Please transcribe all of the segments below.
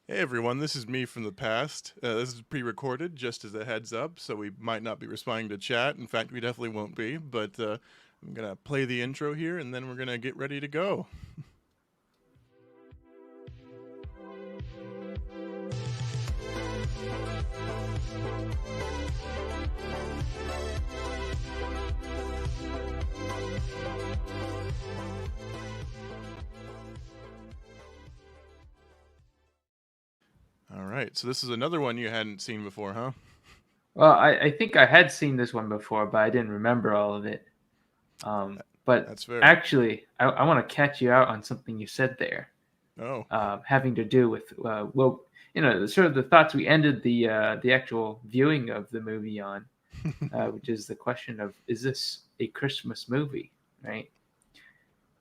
Hey everyone, this is me from the past. This is pre-recorded, just as a heads up, so we might not be responding to chat. In fact, we definitely won't be. But I'm gonna play the intro here, and then we're gonna get ready to go. All right, so this is another one you hadn't seen before, huh? Well, I think I had seen this one before, but I didn't remember all of it. But That's fair. actually, I want to catch you out on something you said there, Oh, having to do with sort of the thoughts we ended the actual viewing of the movie on, which is the question of, is this a Christmas movie, right?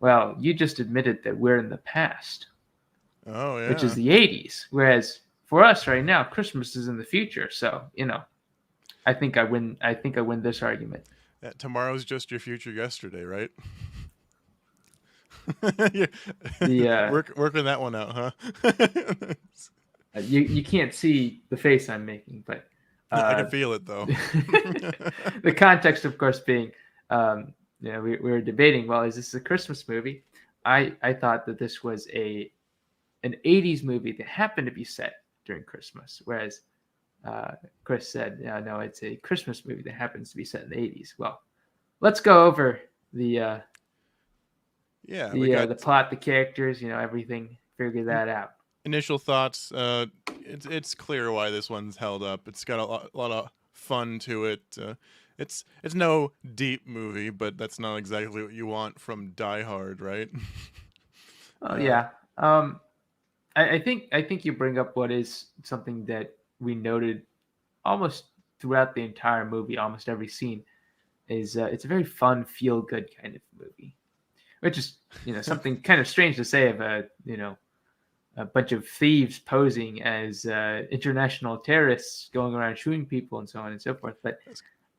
Well, you just admitted that we're in the past, oh which is yeah. the '80s, whereas for us right now, Christmas is in the future. So I think I win. I think I win this argument. Tomorrow's just your future yesterday, right? Yeah. The Working that one out, huh? you can't see the face I'm making, but I can uh, feel it though. the context, of course, being we were debating. Well, is this a Christmas movie? I thought that this was a an '80s movie that happened to be set during Christmas, whereas Chris said, yeah, no, it's a Christmas movie that happens to be set in the '80s. Well, let's go over the uh, Yeah, we the uh, got the plot, the characters, everything. Figure in- that out. initial thoughts. It's clear why this one's held up. It's got a lot of fun to it. It's no deep movie, but that's not exactly what you want from Die Hard, right? Oh uh, yeah. I think you bring up what is something that we noted almost throughout the entire movie, almost every scene is it's a very fun, feel good kind of movie, which is something kind of strange to say of a bunch of thieves posing as international terrorists going around shooting people and so on and so forth. But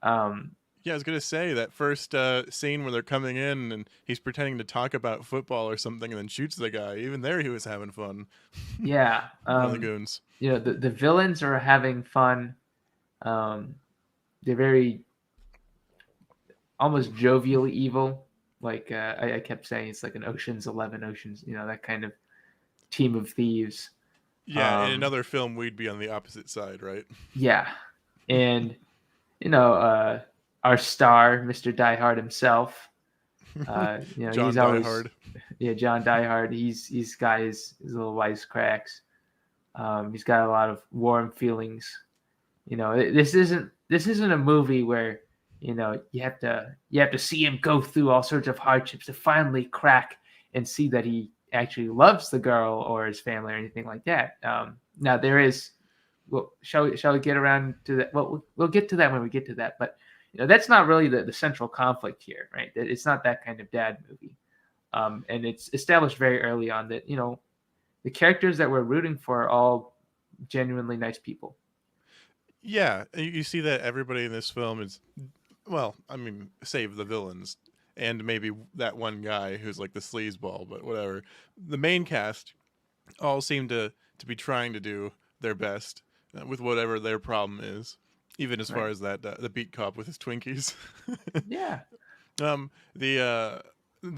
um, yeah, I was gonna say that first scene where they're coming in and he's pretending to talk about football or something, and then shoots the guy. Even there, he was having fun. yeah, One of the goons. the villains are having fun. Um, they're very almost jovially evil. Like I kept saying, it's like an Ocean's 11, Ocean's, that kind of team of thieves. Yeah, in Um, another film, we'd be on the opposite side, right? yeah, and you know, uh, our star, Mr. Diehard himself. He's John Die always Hard. John Diehard. He's got his little wisecracks. He's got a lot of warm feelings. This isn't a movie where you have to see him go through all sorts of hardships to finally crack and see that he actually loves the girl or his family or anything like that. Now there is. Well, shall we get around to that? Well, we'll get to that when we get to that. But that's not really the central conflict here, right? It's not that kind of dad movie. And it's established very early on that the characters that we're rooting for are all genuinely nice people. Yeah, you see that everybody in this film is, well, I mean, save the villains and maybe that one guy who's like the sleazeball, but whatever. The main cast all seem to be trying to do their best with whatever their problem is, even as far Right. as that the beat cop with his Twinkies. Yeah. um, the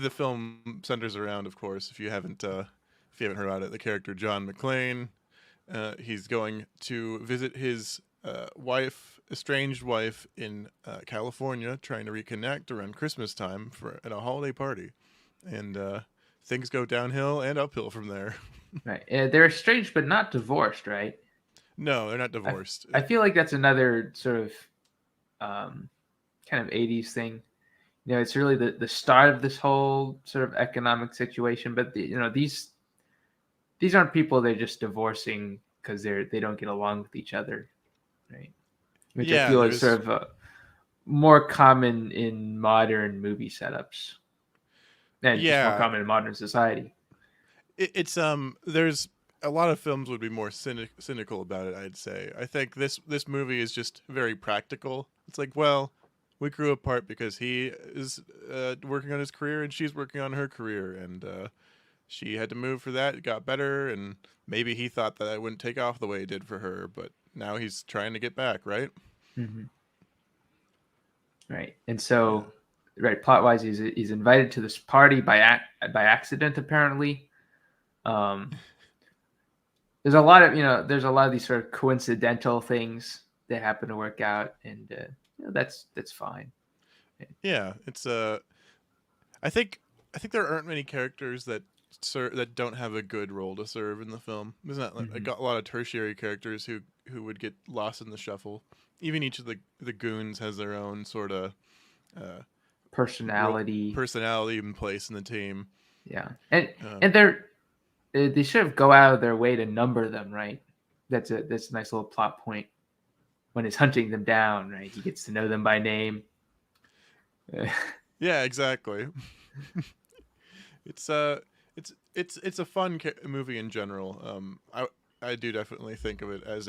film centers around, of course, if you haven't heard about it, the character John McClane. He's going to visit his estranged wife in California, trying to reconnect around Christmas time at a holiday party, and things go downhill and uphill from there. Right. They're estranged but not divorced, right? No, they're not I divorced. I feel like that's another sort of um, kind of '80s thing. It's really the start of this whole sort of economic situation. But these aren't people they're just divorcing because they don't get along with each other, right? Which I Yeah, feel is there's sort of more common in modern movie setups and just more yeah, common in modern society. it's there's a lot of films would be more cynical about it. I'd say. I think this movie is just very practical. It's like, well, we grew apart because he is working on his career and she's working on her career, and she had to move for that. It got better, and maybe he thought that it wouldn't take off the way it did for her, but now he's trying to get back, right? Hmm. Right. And Yeah. so, right, plot wise, he's invited to this party by accident apparently. Um, there's a lot of there's a lot of these sort of coincidental things that happen to work out, and that's fine. Yeah, it's I think there aren't many characters that don't have a good role to serve in the film. There's not like, I Hmm. got a lot of tertiary characters who would get lost in the shuffle. Even each of the goons has their own sort of uh, role, Personality, personality and place in the team. yeah, and Uh, and they sort of go out of their way to number them, right? That's a nice little plot point when he's hunting them down, right? He gets to know them by name. yeah, exactly. It's it's a fun movie in general. I do definitely think of it as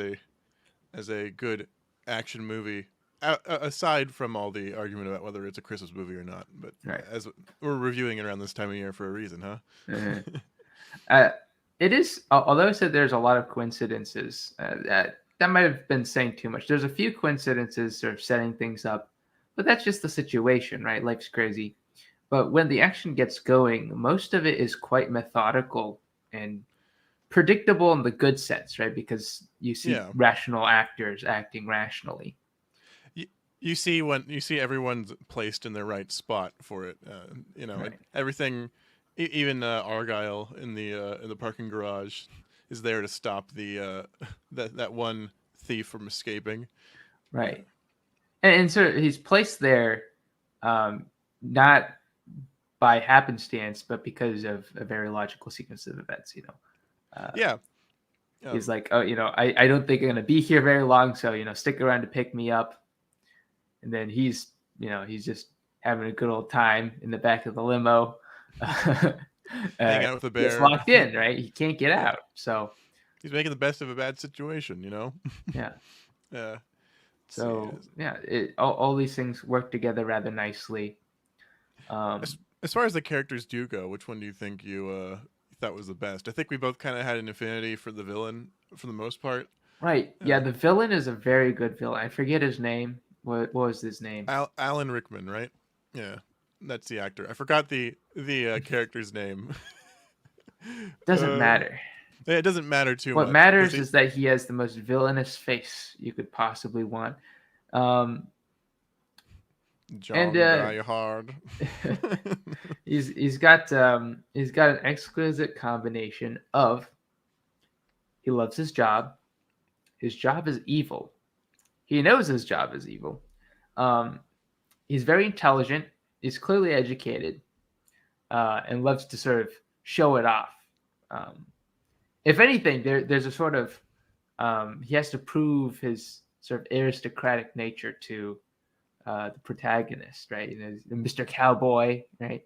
a good action movie. Aside from all the argument about whether it's a Christmas movie or not, but Right. as we're reviewing it around this time of year for a reason, huh? Uh, uh, it is, although I said there's a lot of coincidences, that might have been saying too much. There's a few coincidences sort of setting things up, but that's just the situation, right? Life's crazy. But when the action gets going, most of it is quite methodical and predictable in the good sense, right? Because you see Yeah, rational actors acting rationally. you, you see when you see everyone's placed in their right spot for it. Right. Everything, even Argyle in the parking garage is there to stop the that one thief from escaping. Uh, Right. And so he's placed there, um, not by happenstance, but because of a very logical sequence of events. yeah, He's um, like, oh, I don't think I'm gonna be here very long, so stick around to pick me up. And then he's just having a good old time in the back of the limo. hang out with the Gets bear. locked in, right? He can't get Yeah, out. So he's making the best of a bad situation. yeah, Let's see. so yeah, all these things work together rather nicely. As Um, as far as the characters do go, which one do you think you thought was the best? I think we both kind of had an affinity for the villain for the most part. right, yeah, Uh, the villain is a very good villain. I forget his name. What was his name? Alan Rickman, right? Yeah, that's the actor. I forgot the character's name. Doesn't uh, matter. it doesn't matter too What much because matters he is that he has the most villainous face you could possibly want. Um, and John Die Hard. he's got an exquisite combination of he loves his job. His job is evil. He knows his job is evil. Um, he's very intelligent. He's clearly educated, and loves to sort of show it off. Um, if anything, there's a sort of he has to prove his sort of aristocratic nature to the protagonist, right? Mr. Cowboy, right?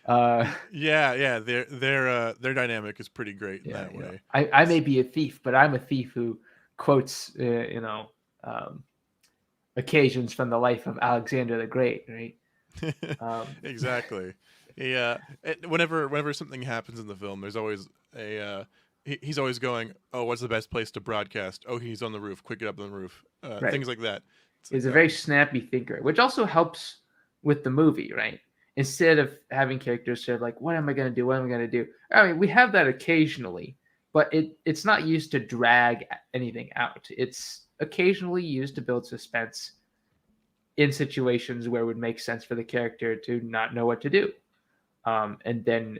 Uh, Yeah. Their dynamic is pretty great in yeah, that way. I may It's, be a thief, but I'm a thief who quotes, um, occasions from the life of Alexander the Great, right? Um, exactly. Yeah. Whenever something happens in the film, there's always he's always going, oh, what's the best place to broadcast? Oh, he's on the roof. Quick, get up on the roof. right. Things like that. It's He's like a very snappy thinker, which also helps with the movie, right? Instead of having characters sort of like, what am I going to do? What am I going to do? I mean, we have that occasionally, but it's not used to drag anything out. It's occasionally used to build suspense in situations where it would make sense for the character to not know what to do. And then,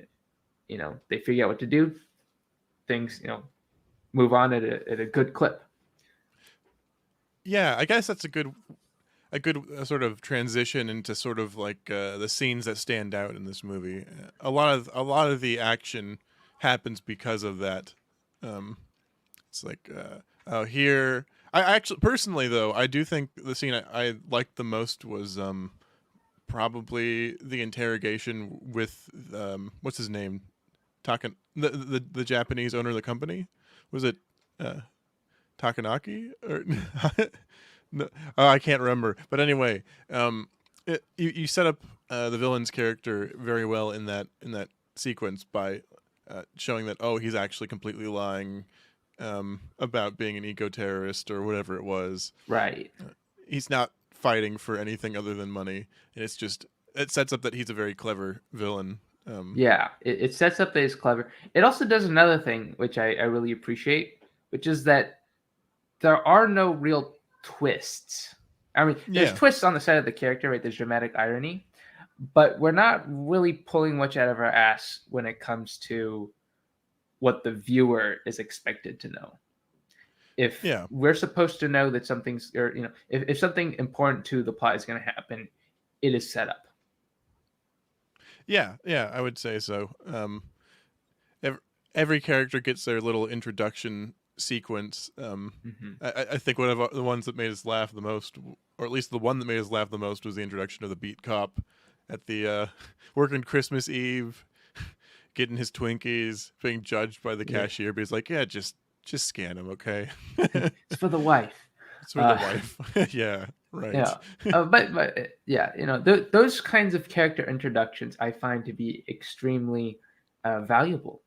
they figure out what to do. Things, move on at a good clip. yeah. I guess that's a good sort of transition into sort of like the scenes that stand out in this movie. A lot of the action happens because of that. Um, it's like oh here. I actually personally though I do think the scene I liked the most was probably the interrogation with what's his name, Takan the Japanese owner of the company. Was it uh, Takanaki or no, I can't remember. But anyway, you set up the villain's character very well in that sequence by showing that, oh, he's actually completely lying about being an eco-terrorist or whatever it was. Right. He's not fighting for anything other than money. And it's just, it sets up that he's a very clever villain. Yeah, it sets up that he's clever. It also does another thing which I really appreciate, which is that there are no real twists. I mean, there's Yeah. twists on the side of the character, right? There's dramatic irony, but we're not really pulling much out of our ass when it comes to what the viewer is expected to know. If Yeah. we're supposed to know that something's, or if something important to the plot is going to happen, it is set up. Yeah. Yeah. I would say so. Every, every character gets their little introduction sequence. I think one of the ones that made us laugh the most, or at least the one that made us laugh the most, was the introduction of the beat cop at the working Christmas Eve, getting his Twinkies, being judged by the cashier. But he's like, yeah, just scan them, okay? It's for the wife. It's for the wife. Yeah, right. Yeah, but yeah, those kinds of character introductions I find to be extremely valuable.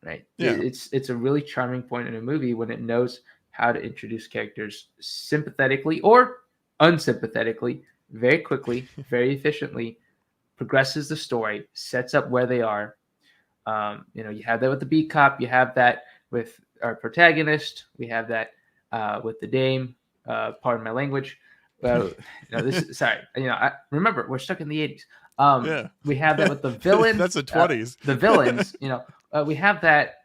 Right? Yeah. It's a really charming point in a movie when it knows how to introduce characters sympathetically or unsympathetically, very quickly, very efficiently, progresses the story, sets up where they are. You have that with the beat cop. You have that with our protagonist. We have that with the dame. Pardon my language. Sorry. Remember, we're stuck in the 80s. Yeah. We have that with the villain. That's the 20s. The villains. We have that.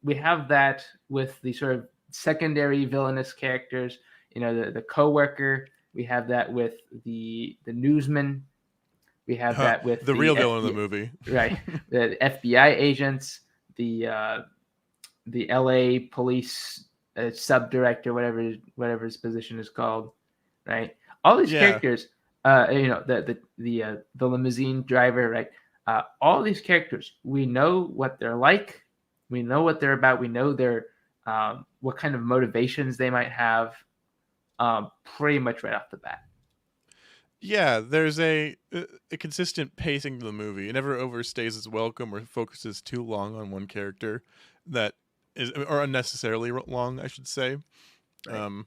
We have that with the sort of secondary villainous characters. The coworker. We have that with the newsman. We have that with the real villain of the movie, right? The FBI agents, the LA police sub-director, whatever his position is called, right? All these characters, the limousine driver, right? All these characters, we know what they're like, we know what they're about, we know their what kind of motivations they might have, pretty much right off the bat. Yeah, there's a consistent pacing to the movie. It never overstays its welcome or focuses too long on one character that is, or unnecessarily long, I should say. Right.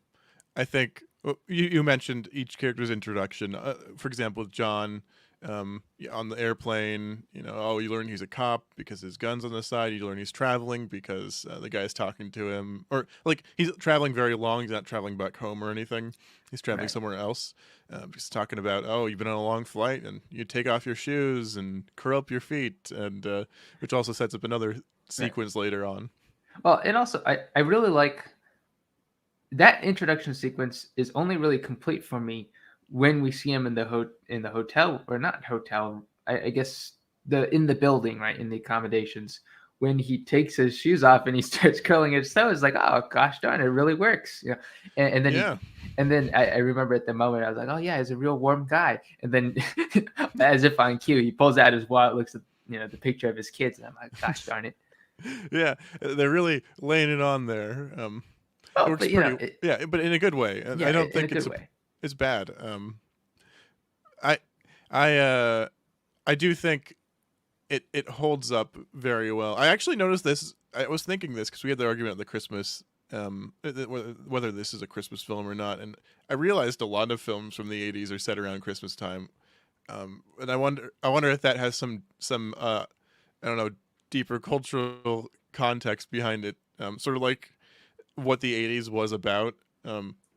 I think you mentioned each character's introduction. For example, John on the airplane, you learn he's a cop because his gun's on the side. You learn he's traveling because the guy's talking to him, or like he's traveling very long. He's not traveling back home or anything. He's traveling somewhere else. He's talking about, you've been on a long flight and you take off your shoes and curl up your feet, and which also sets up another sequence later on. Well, and also I really like that introduction sequence is only really complete for me when we see him in the hotel, or not hotel, I guess in the building, right, in the accommodations, when he takes his shoes off and he starts curling his toes. Like, oh gosh darn, it really works, and then and then I remember at the moment I was like, oh yeah, he's a real warm guy. And then as if on cue, he pulls out his wallet, looks at the picture of his kids, and I'm like, gosh darn it. Yeah, they're really laying it on there. It works pretty, but in a good way. I don't think it's bad. I do think it holds up very well. I actually noticed this. I was thinking this because we had the argument at the Christmas, whether this is a Christmas film or not, and I realized a lot of films from the 80s are set around Christmas time, and I wonder if that has some I don't know, deeper cultural context behind it, sort of like what the 80s was about.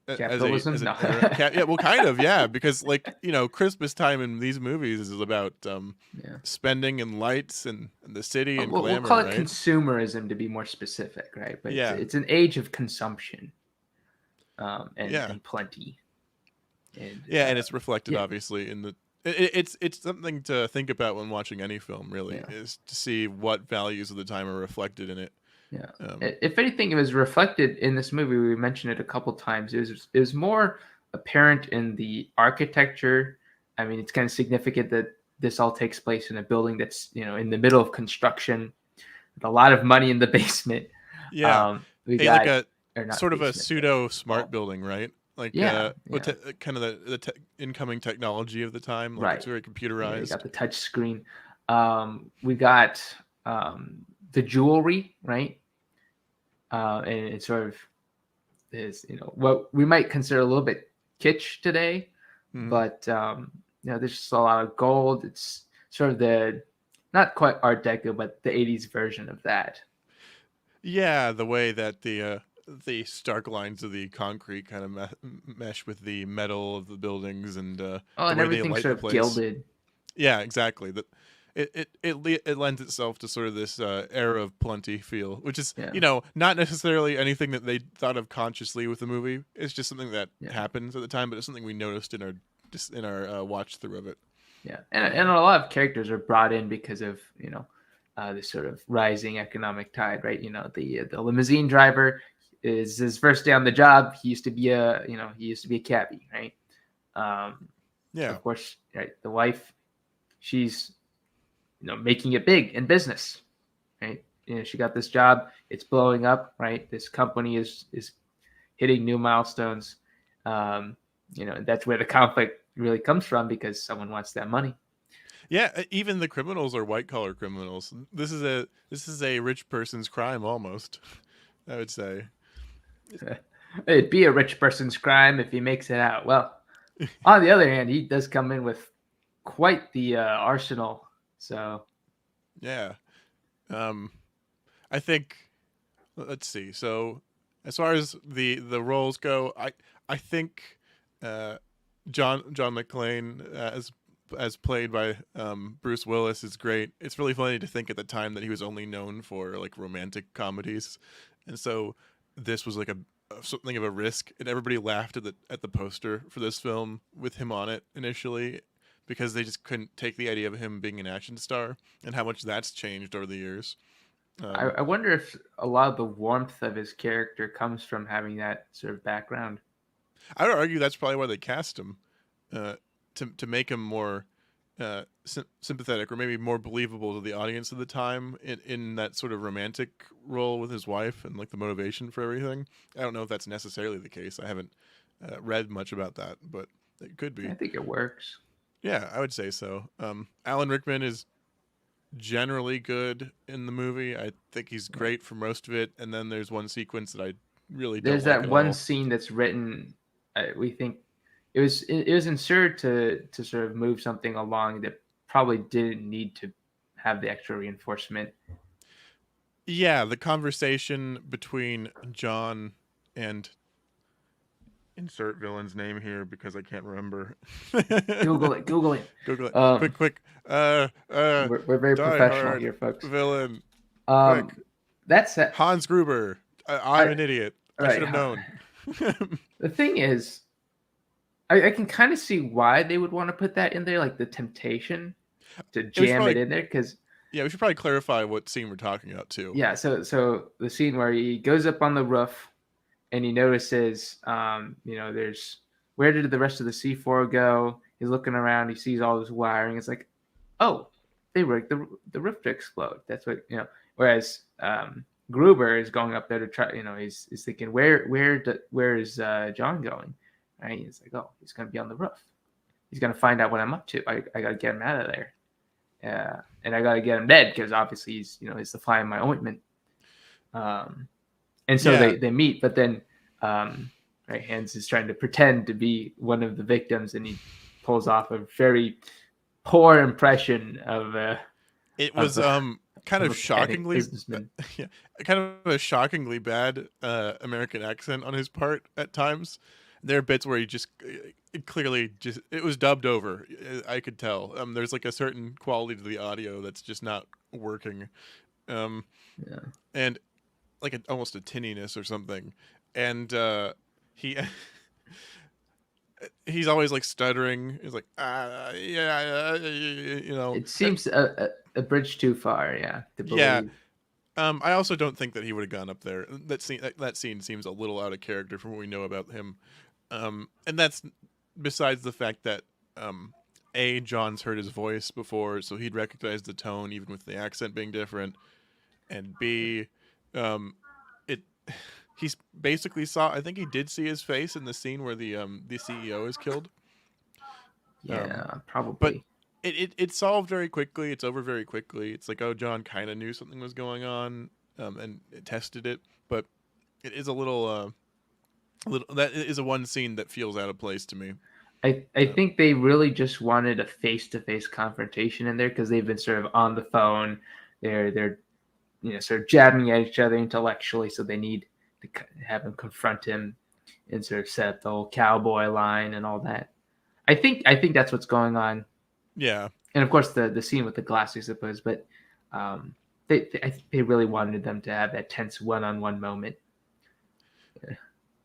Capitalism? Yeah, well, kind of, yeah, because Christmas time in these movies is about spending and lights and the city and glamour. We'll call it consumerism to be more specific, right? But it's an age of consumption, and plenty. And it's reflected obviously in the. It's something to think about when watching any film. Really, is to see what values of the time are reflected in it. Yeah. If anything, it was reflected in this movie. We mentioned it a couple times. It was more apparent in the architecture. I mean, it's kind of significant that this all takes place in a building that's in the middle of construction, with a lot of money in the basement. Yeah, we got like a sort of a pseudo smart building, right? Like kind of the incoming technology of the time. Like, it's very computerized. We got the touch screen. We got the jewelry, right? And it sort of is, what we might consider a little bit kitsch today, Hmm. but there's just a lot of gold. It's sort of the not quite Art Deco, but the '80s version of that. Yeah, the way that the stark lines of the concrete kind of mesh with the metal of the buildings, and Oh, the and way they everything's light sort the of place. gilded. Yeah, exactly. That it lends itself to sort of this era of plenty feel, which is Yeah, not necessarily anything that they thought of consciously with the movie. It's just something that yeah, happens at the time, but it's something we noticed in our watch through of it. yeah. And Um, a lot of characters are brought in because of this sort of rising economic tide, right? The limousine driver is his first day on the job. He used to be a cabbie, right? Um, yeah, of course, right. The wife, she's making it big in business, right? She got this job. It's blowing up, right? This company is hitting new milestones. Um, that's where the conflict really comes from because someone wants that money. yeah. Even the criminals are white collar criminals. This is a rich person's crime almost. I would say. It'd be a rich person's crime if he makes it out. Well, on the other hand, he does come in with quite the arsenal. So Yeah. Um, I think. Let's see. So, as far as the roles go, I think uh, John McClane as played by Bruce Willis is great. It's really funny to think at the time that he was only known for like romantic comedies, and so this was like a something of a risk, and everybody laughed at the poster for this film with him on it initially because they just couldn't take the idea of him being an action star and how much that's changed over the years. Um, I wonder if a lot of the warmth of his character comes from having that sort of background. I would argue that's probably why they cast him, uh, to make him more sympathetic or maybe more believable to the audience of the time in that sort of romantic role with his wife and like the motivation for everything. I don't know if that's necessarily the case. I haven't read much about that, but it could I be. think it works. Yeah, I would say so. Alan Rickman is generally good in the movie. I think he's Yeah. great for most of it, and then there's one sequence that I really don't There's like that at one all. scene that's written. We think it was inserted to sort of move something along that probably didn't need to have the extra reinforcement. Yeah, the conversation between John and insert villain's name here because I can't remember. Google it. Google it. Google it. Um, Quick. we're very Die professional Hard here, folks. villain. Quick. Um, that's it. Hans Gruber. I'm I an idiot. all I should right. have known. The thing is, I can kind of see why they would want to put that in there, like the temptation to It was jam it probably in there, because yeah. We should probably clarify what scene we're talking about too. yeah. So the scene where he goes up on the roof and he notices, there's where did the rest of the C4 go? He's looking around. He sees all this wiring. It's like, oh, they rigged the roof to explode. That's what. Whereas Gruber is going up there to try. He's thinking, where is John going? Right? He's like, oh, he's gonna be on the roof. He's gonna find out what I'm up to. I gotta get him out of there. Yeah, and I gotta get him dead because obviously he's the fly in my ointment. Um, and so Yeah. they meet, but then right, Hans is trying to pretend to be one of the victims, and he pulls off a very poor impression of It of was a, kind of of a panicked shockingly businessman. yeah, kind of a shockingly bad American accent on his part at times. There are bits where he just it clearly just it was dubbed over. I could tell. There's like a certain quality to the audio that's just not working. Um, Yeah, and like almost a tinniness or something. And he he's always like stuttering. He's like yeah, it and seems a bridge too far. Yeah, to yeah. believe. I also don't think that he would have gone up there. That scene seems a little out of character from what we know about him. And that's besides the fact that John's heard his voice before, so he'd recognize the tone even with the accent being different. And B, um, it he's basically saw. I think he did see his face in the scene where the CEO is killed. Um, Yeah, but probably. it solved very quickly. It's over very quickly. It's like, oh, John kind of knew something was going on, and it tested it, but it is a little that is a one scene that feels out of place to me. I Um, think they really just wanted a face to face confrontation in there because they've been sort of on the phone. They're sort of jabbing at each other intellectually, so they need to have him confront him and sort of set up the whole cowboy line and all that. I think that's what's going on, yeah, and of course the scene with the glass, I suppose. But um, they really wanted them to have that tense one on one moment.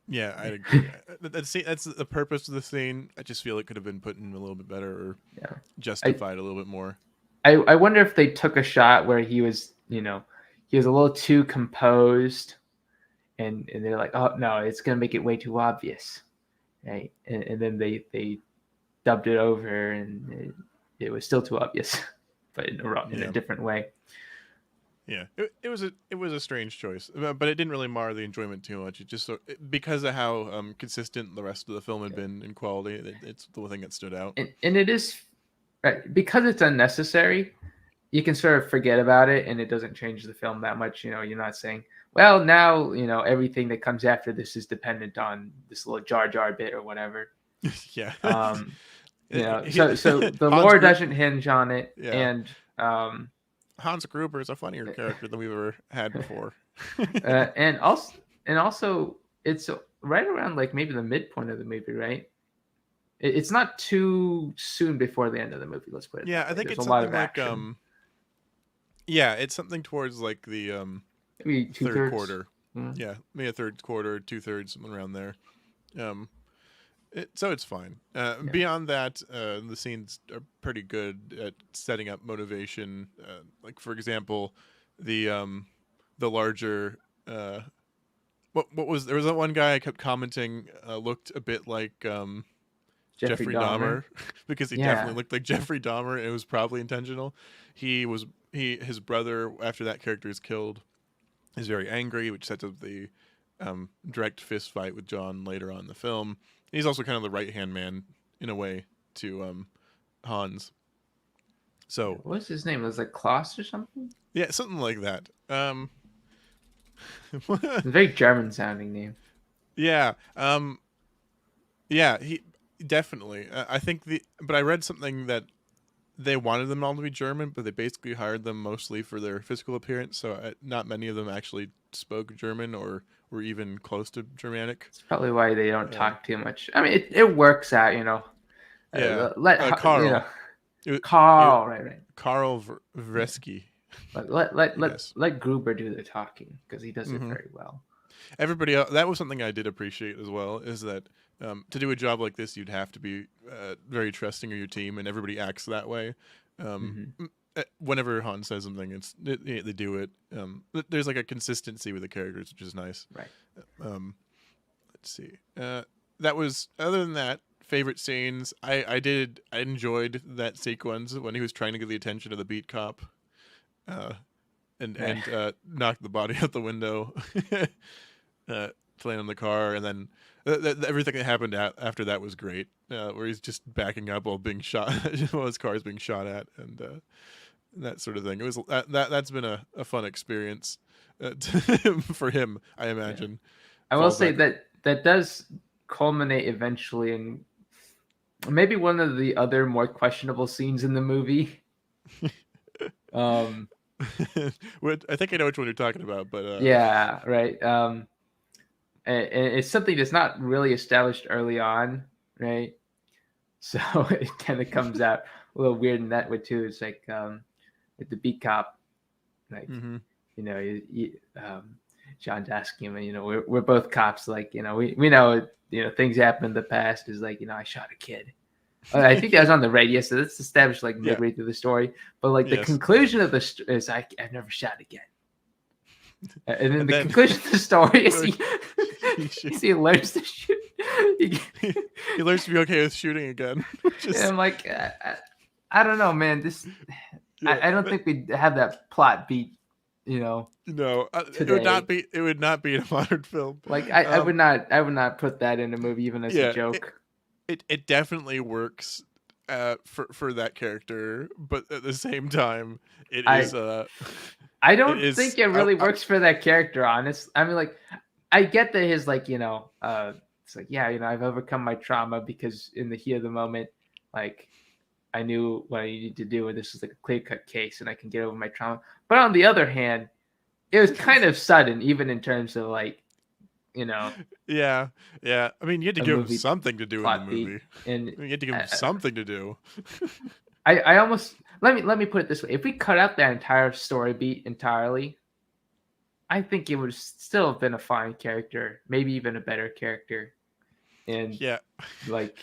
yeah, I'd agree. That's the purpose of the scene. I just feel it could have been put in a little bit better or Yeah, I, justified a little bit more. I wonder if they took a shot where he was a little too composed, and they're like, oh no, it's gonna make it way too obvious, right? And then they dubbed it over, and it was still too obvious, but in a Yeah. different way. Yeah, it was a strange choice, but it didn't really mar the enjoyment too much. It just because of how consistent the rest of the film had been in quality, it's the one thing that stood out. And it is right, because it's unnecessary. You can sort of forget about it, and it doesn't change the film that much. You're not saying, well, now everything that comes after this is dependent on this little Jar Jar bit or whatever. Yeah, Um, so the Hans lore Gruber. doesn't hinge on it, Yeah, and Hans Gruber is a funnier character than we've ever had before. uh, and also and also it's right around like maybe the midpoint of the movie, right? It's not too soon before the end of the movie. Let's put it Yeah, that I way. think There's a it's lot something of like action. yeah, it's something towards like the Maybe two third thirds. quarter. Yeah. Yeah, maybe a third quarter, 2/3, something around there. Um, so it's fine. Yeah. Beyond that, the scenes are pretty good at setting up motivation. Like for example, the larger what was there was that one guy I kept commenting looked a bit like Jeffrey Jeffrey Dahmer. Dahmer because he definitely Yeah. looked like Jeffrey Dahmer. And it was probably intentional. His brother after that character is killed is very angry, which sets up the direct fist fight with John later on in the film. He's also kind of the right hand man in a way to Hans. So What was his name? It was like Klaus or something? yeah, something like that. It's a very German sounding name. Yeah, yeah, he definitely. I think but I read something that they wanted them all to be German, but they basically hired them mostly for their physical appearance. So not many of them actually spoke German or were even close to Germanic. It's probably why they don't Um, talk too much. I mean, it works out. yeah, Let Carl. It, it, Carl, right. Carl Yeah. Vresky. But let Yes. let Gruber do the talking because he does it Hmm. very well. Everybody else, that was something I did appreciate as well. Is that to do a job like this, you'd have to be very trusting of your team, and everybody acts that way. Hmm. Whenever Han says something, they do it. There's like a consistency with the characters, which is nice. Right. Um, let's see. That was other than that. Favorite scenes. I enjoyed that sequence when he was trying to get the attention of the beat cop, uh, Right. and knocked the body out the window, to land on the car, and then everything that happened after that was great. Where he's just backing up while being shot, while his car is being shot at, and that sort of thing. It was that's been a fun experience for him, I Yeah. imagine. I will Falls say back. that does culminate eventually in maybe one of the other more questionable scenes in the movie. Um, I think I know which one you're talking about, but yeah, right. And it's something that's not really established early on, right? So it kind of comes out a little weird in that way too. It's like with the beat cop, like hmm John's asking him, we're both cops, like we know things happen in the past. Is like I shot a kid. I think that was on the radio, so that's established like yeah, midway through the story. But like the yes, conclusion of is I've never shot again. And then and the then conclusion of the story is he, sh- he learns to shoot. he learns to be okay with shooting again. And Just I'm like, I don't know, man. yeah, I don't think we have that plot beat, no, today. it would not be in a modern film. Like I would not put that in a movie even as a Yeah, joke. it definitely works for that character, but at the same time, it I is I it don't is think it really works for that character, honest. I mean, like, I get that his like, it's like, yeah, I've overcome my trauma because in the heat of the moment, like, I knew what I needed to do, and this is like a clear cut case, and I can get over my trauma. But on the other hand, it was kind of sudden, even in terms of like, you know, yeah, yeah. I mean, you had to a give him movie something to do in the plot beat. movie. And I mean, you had to give him I, something to do. I almost let me put it this way: if we cut out that entire story beat entirely, I think it would still have been a fine character, maybe even a better character, and Yeah, like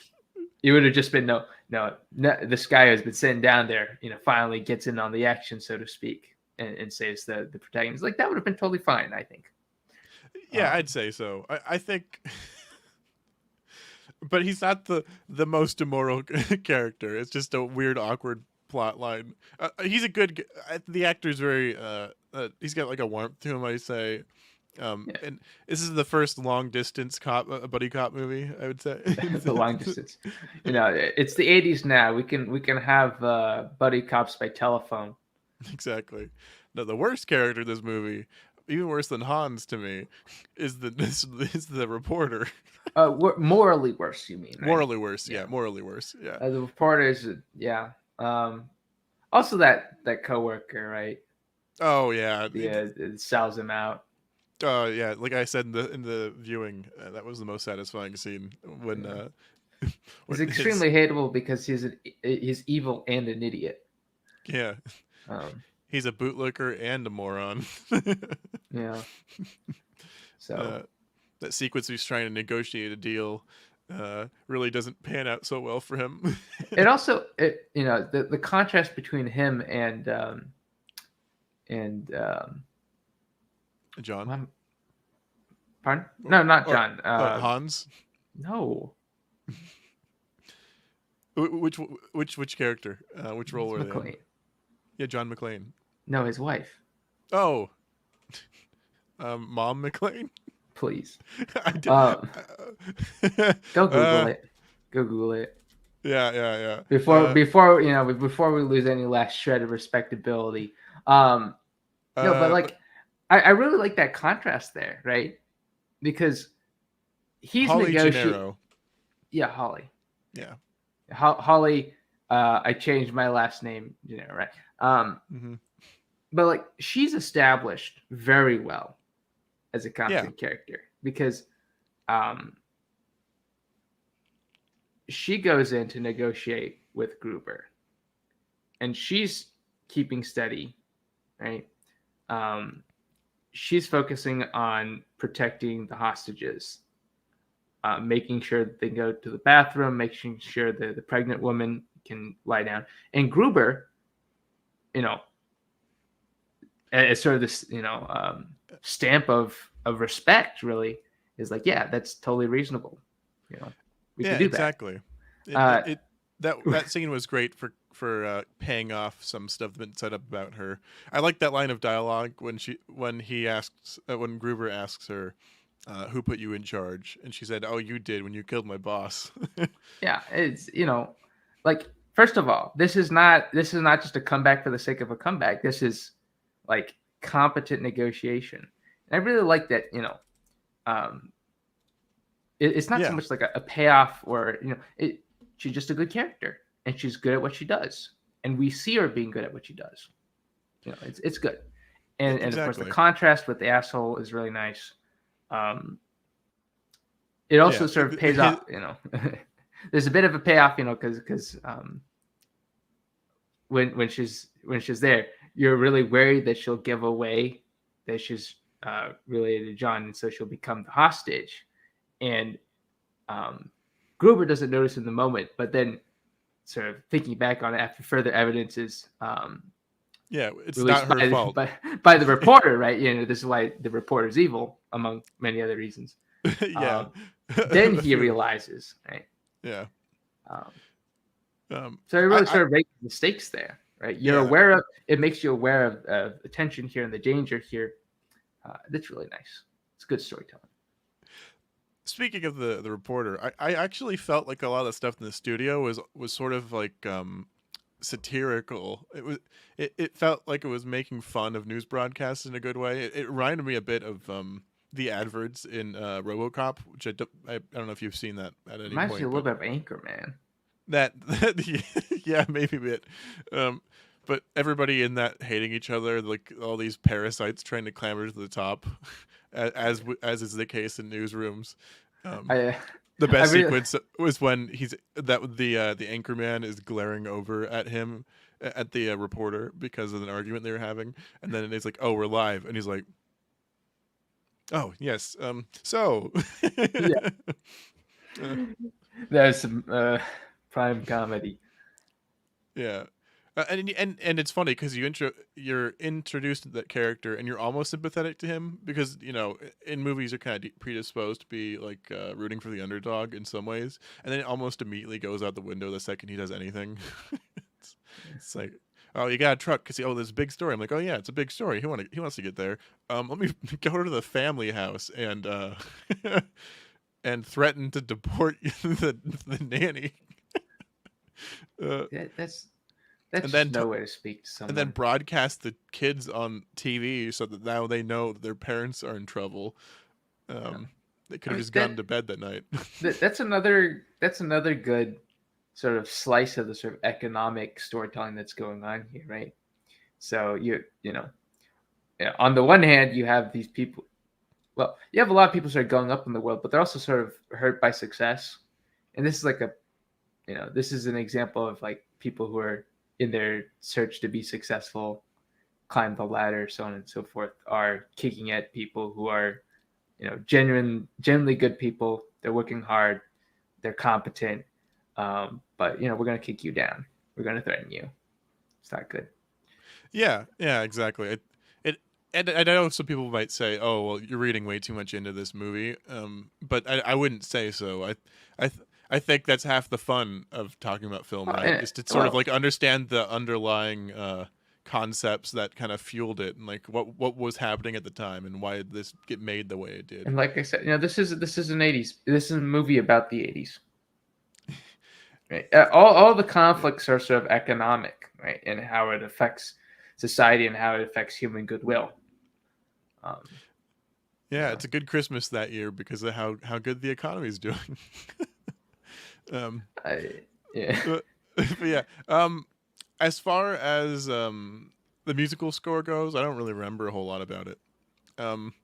it would have just been no, this guy who's been sitting down there, finally gets in on the action, so to speak, and saves the protagonist. Like that would have been totally fine, I think. yeah, I'd say so. I think, but he's not the most immoral character. It's just a weird, awkward plot line. He's a good. The actor's very. He's got like a warmth to him. I say. Yeah, And this is the first long distance cop, buddy cop movie. I would say. the long distance. It's the '80s now. We can have buddy cops by telephone. Exactly. No, the worst character in this movie, even worse than Hans to me, is the reporter. Morally worse, you mean, right? Morally worse, yeah. Yeah. Morally worse, yeah. The reporter is, yeah. Also that coworker, right? Oh yeah, Yeah, it sells him out. yeah. Like I said in the viewing, that was the most satisfying scene when Yeah. He's when his extremely hateable because he's evil and an idiot. yeah, Um, he's a bootlicker and a moron. yeah. So uh, that sequence he's trying to negotiate a deal really doesn't pan out so well for him. it also the contrast between him and John, pardon? No, not or John. Hans. No, Which character? Which role it's were they in? McLean. Yeah, John McClane. No, his wife. Oh, Mom McClane. Please. I did. Go Google it. Go Google it. Yeah, yeah, yeah. Before we lose any last shred of respectability. No, but like I really like that contrast there, right? Because he's Holly negotiating. Gennaro. Yeah, Holly. Yeah. Holly. I changed my last name, right? Mm-hmm. But like she's established very well as a constant character because she goes in to negotiate with Gruber and she's keeping steady, right? She's focusing on protecting the hostages, making sure that they go to the bathroom, making sure that the pregnant woman can lie down. And Gruber, as sort of this, stamp of respect, really, is like, yeah, that's totally reasonable. We can do exactly. that. That scene was great for paying off some stuff that's been set up about her. I like that line of dialogue when Gruber asks her, "Who put you in charge?" and she said, "Oh, you did when you killed my boss." Yeah, it's like first of all, this is not just a comeback for the sake of a comeback. This is like competent negotiation. And I really like that. It's not so much like a payoff or she's just a good character and she's good at what she does, and we see her being good at what she does. It's good, and of course the contrast with the asshole is really nice. It also sort of pays off. There's a bit of a payoff, because when she's there, you're really worried that she'll give away that she's related to John, and so she'll become the hostage. And Gruber doesn't notice in the moment, but then sort of thinking back on it after further evidence is it's not her fault. By the reporter, right? This is why the reporter's evil, among many other reasons. Yeah. Then he realizes, right? Yeah. So he really sort of raises the stakes there, right? You're aware of it, makes you aware of the tension here and the danger here. That's really nice. It's good storytelling. Speaking of the reporter, I actually felt like a lot of the stuff in the studio was sort of like satirical. It felt like it was making fun of news broadcasts in a good way. It reminded me a bit of the adverts in RoboCop, which I don't know if you've seen that at any Reminds me a point, little but bit of Anchorman. that yeah, maybe a bit. Um, but everybody in that hating each other, like all these parasites trying to clamber to the top, as is the case in newsrooms. Um, I the I best really sequence was when the anchorman is glaring over at him at the reporter because of an argument they were having, and then he's like, "Oh, we're live," and he's like, "Oh, yes, so." yeah, Uh, there's some prime comedy. Yeah, and it's funny because you're introduced to that character and you're almost sympathetic to him because in movies you're kind of predisposed to be like rooting for the underdog in some ways, and then it almost immediately goes out the window the second he does anything. it's, it's like, oh, you got a truck because there's a big story. I'm like, oh yeah, it's a big story. He wants to get there. Let me go to the family house and and threaten to deport the nanny. Uh, That's and just then no way to speak to and then someone. broadcast the kids on TV so that now they know that their parents are in trouble. Yeah. Um, they could I have mean just gone to bed that night. that's another good sort of slice of the sort of economic storytelling that's going on here, right? So you know, yeah, on the one hand, you have these people. Well, you have a lot of people sort of going up in the world, but they're also sort of hurt by success. And this is like this is an example of like people who are in their search to be successful, climb the ladder, so on and so forth, are kicking at people who are, genuinely good people. They're working hard, they're competent, but we're gonna kick you down. We're gonna threaten you. It's not good. Yeah, yeah, exactly. And I know some people might say, "Oh, well, you're reading way too much into this movie," but I wouldn't say so. I, th- I think that's half the fun of talking about film, Well, right? and, Is to sort of well, like understand the underlying concepts that kind of fueled it, and like what was happening at the time, and why did this get made the way it did. and like I said, this is an '80s. This is a movie about the '80s. Right? All the Yeah, conflicts are sort of economic, right, and how it affects society and how it affects human goodwill. Um, you yeah, know, it's a good Christmas that year because of how good the economy is doing. um, yeah, but yeah, as far as the musical score goes, I don't really remember a whole lot about it.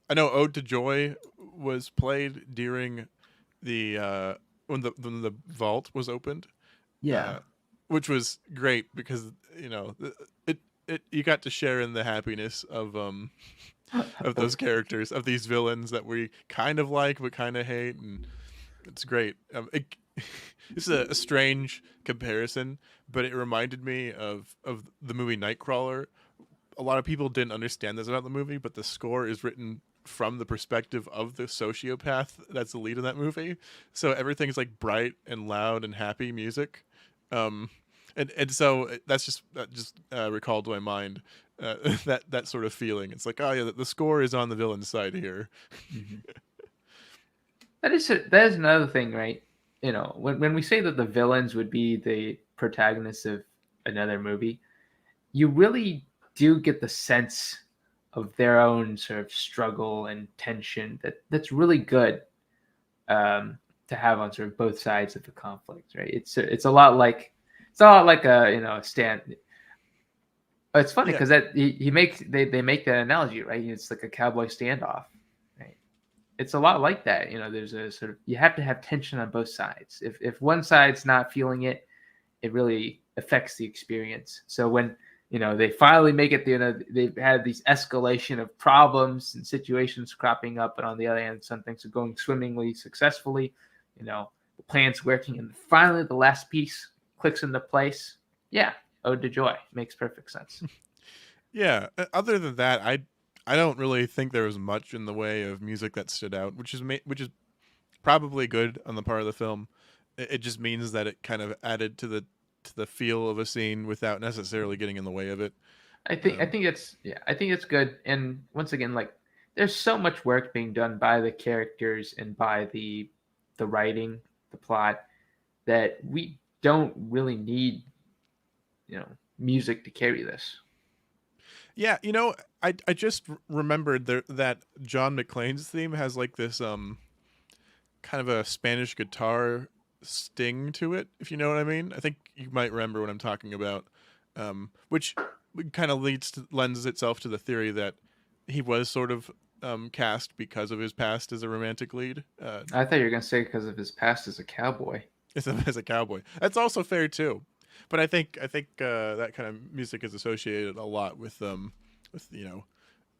I know "Ode to Joy" was played during the when the vault was opened, yeah. uh, which was great because it it you got to share in the happiness of those characters, of these villains that we kind of like but kind of hate, and it's great. This is a strange comparison, but it reminded me of the movie Nightcrawler. A lot of people didn't understand this about the movie, but the score is written from the perspective of the sociopath that's the lead in that movie. So everything's like bright and loud and happy music. Um, and so that just recalled to my mind that sort of feeling. It's like, oh yeah, the score is on the villain side here. Mhm. That is another thing, right? When we say that the villains would be the protagonists of another movie, you really do get the sense of their own sort of struggle and tension that's really good, to have on sort of both sides of the conflict, right? It's a lot like a stand. It's funny Yeah, because that he makes they make that analogy, right? It's like a cowboy standoff, right? It's a lot like that. There's a sort of, you have to have tension on both sides. If one side's not feeling it, it really affects the experience. So when they finally make it, they've had these escalation of problems and situations cropping up, and on the other hand, some things are going swimmingly, successfully. The plan's working, and finally the last piece clicks into place. Yeah, ode to joy makes perfect sense. yeah. Other than that, I don't really think there was much in the way of music that stood out, which is probably good on the part of the film. It just means that it kind of added to the feel of a scene without necessarily getting in the way of it. I think I Um, think it's yeah, I think it's good. And once again, like there's so much work being done by the characters and by the writing, the plot, that we don't really need, music to carry this. Yeah, I just remembered that John McClane's theme has like this kind of a Spanish guitar sting to it, if you know what I mean. I think you might remember what I'm talking about, which kind of lends itself to the theory that he was sort of cast because of his past as a romantic lead, I thought you were gonna say because of his past as a cowboy. as a cowboy. That's also fair too, but I think that kind of music is associated a lot with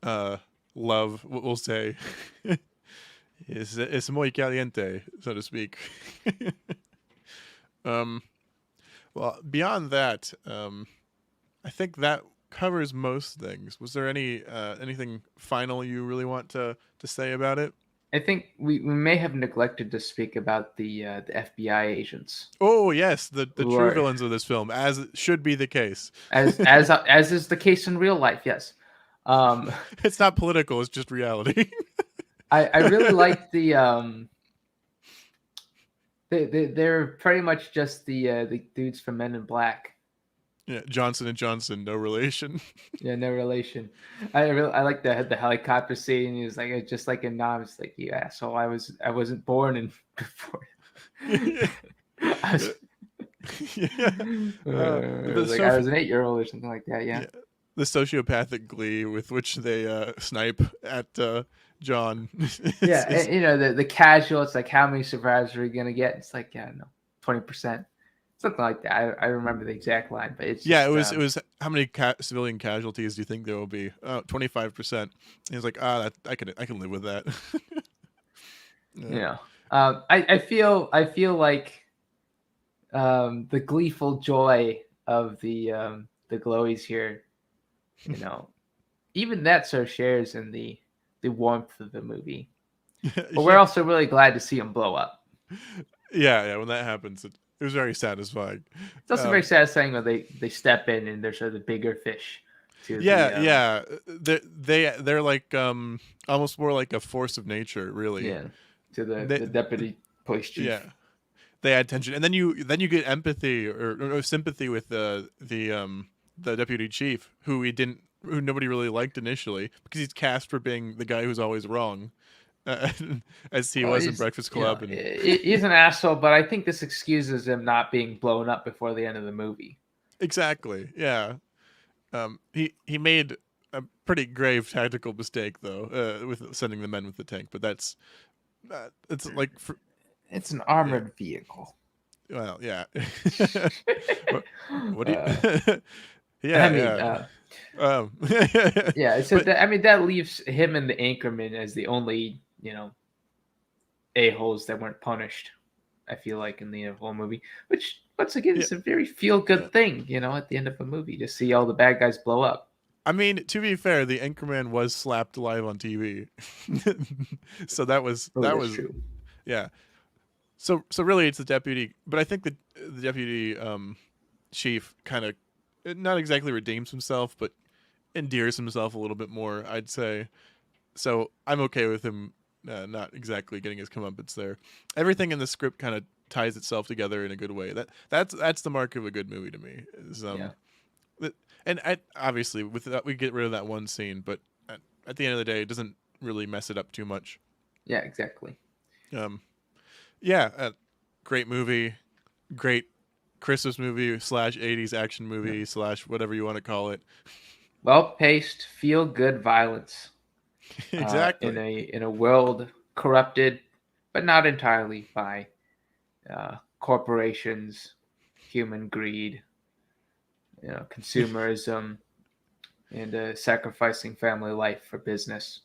uh, love. We'll say. Es muy caliente, so to speak. um, well, beyond that, I think that covers most things. Was there anything final you really want to say about it? I think we may have neglected to speak about the FBI agents Oh yes, the who true are, villains of this film, as should be the case. as is the case in real life. Yes, um, It's not political; it's just reality. I really like they're pretty much just the dudes from Men in Black. Yeah, Johnson and Johnson, no relation. Yeah, no relation. I like the helicopter scene. He was like just like in Nam. It's like, you asshole. I wasn't born in before. I was, Yeah. it The was like I was an 8-year-old or something like that. Yeah. yeah, the sociopathic glee with which they snipe at John Yeah, is and, the casual. It's like, how many survivors are you gonna get? It's like, yeah, no, 20%, something like that. I remember the exact line, but it's yeah. just It was how many civilian casualties do you think there will be? 25%. He's like, I can live with that. you Yeah. know. I feel like the gleeful joy of the glowies here, you know, even that so shares in the warmth of the movie. But we're Yeah, also really glad to see him blow up. yeah. When that happens, it was very satisfying. It's also very Um, satisfying when they step in and they're sort of the bigger fish to yeah, the yeah. They're like almost more like a force of nature, really. yeah, to They, the deputy police yeah, chief. they add tension, and then you get empathy or sympathy with the deputy chief, who nobody really liked initially because he's cast for being the guy who's always wrong, uh, as he Well, was in he's Breakfast Club, and he's an asshole, but I think this excuses him not being blown up before the end of the movie. exactly, yeah. He made a pretty grave tactical mistake though, with sending the men with the tank, but it's like It's an yeah, armored vehicle. well, yeah. what do Uh, you? I Yeah, mean, yeah. Um, yeah. So but that leaves him and the anchorman as the only a-holes that weren't punished. I feel like in the whole movie, which once again yeah, is a very feel yeah. good thing, at the end of a movie to see all the bad guys blow up. I mean, to be fair, the Anchorman was slapped live on TV, so that was Oh, that that's was true. yeah. So really, it's the deputy, but I think the deputy chief kind of not exactly redeems himself, but endears himself a little bit more, I'd say. So I'm okay with him not exactly getting his comeuppance there. Everything in the script kind of ties itself together in a good way. That's the mark of a good movie to me. Is Yeah, and obviously with that we get rid of that one scene, but at the end of the day, it doesn't really mess it up too much. yeah, exactly. Um, yeah, great movie, great Christmas movie slash '80s action Yeah. movie slash whatever you want to call it. Well paced, feel good violence in Exactly. a world corrupted, but not entirely by corporations, human greed, consumerism, and sacrificing family life for business.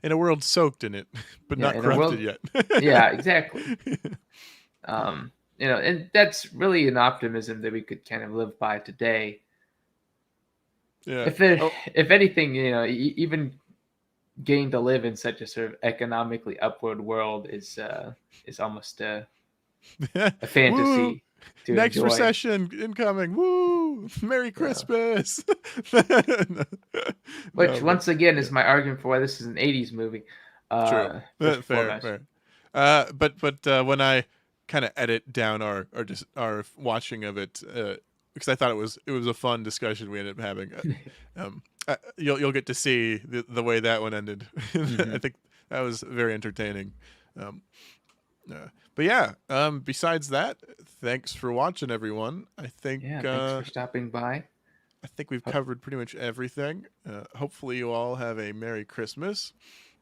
In a world soaked in it, but Yeah, not in a corrupted world. yet. Yeah, exactly. And that's really an optimism that we could kind of live by today. Yeah. If there, Oh. if anything, even getting to live in such a sort of economically upward world is almost a Woo. fantasy. to Next enjoy. recession incoming. Woo! Merry Yeah. Christmas. Which No, but once again yeah, is my argument for why this is an '80s movie. true. First and Fair, foremost. fair. But when I kind of edit down our just our watching of it, because I thought it was a fun discussion we ended up having. You'll get to see the way that one ended. I Hmm. think that was very entertaining. Um, but yeah, besides that, thanks for watching, everyone. Yeah. Thanks for stopping by. I think we've Oh, covered pretty much everything. Hopefully, you all have a Merry Christmas,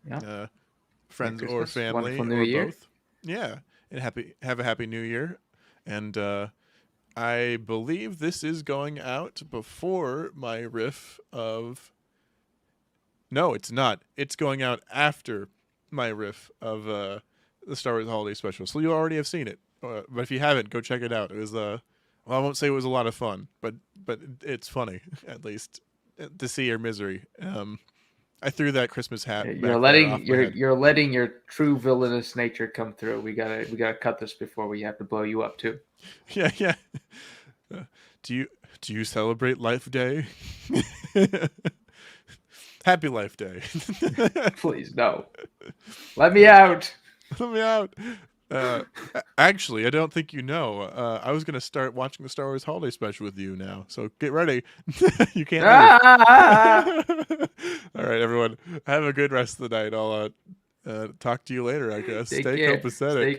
yeah. uh, Merry friends or Christmas. Wonderful family New or Year. both. Yeah, and have a happy New Year. And I believe this is going out before my riff of. No, it's not. It's going out after my riff of the Star Wars Holiday Special. So you already have seen it. But if you haven't, go check it out. It was well, I won't say it was a lot of fun, but it's funny at least to see your misery. I threw that Christmas hat You're back there letting off my head. you're letting your true villainous nature come through. We gotta cut this before we have to blow you up too. Yeah, yeah. Uh, do you celebrate Life Day? Happy Life Day. Please no. Let me out. Let me out. Uh, Actually, I don't think you know. I was gonna start watching the Star Wars Holiday Special with you now, so get ready. You can't leave. Ah! All right, everyone. Have a good rest of the night. I'll talk to you later. I guess. Take Stay care. Stay copacetic.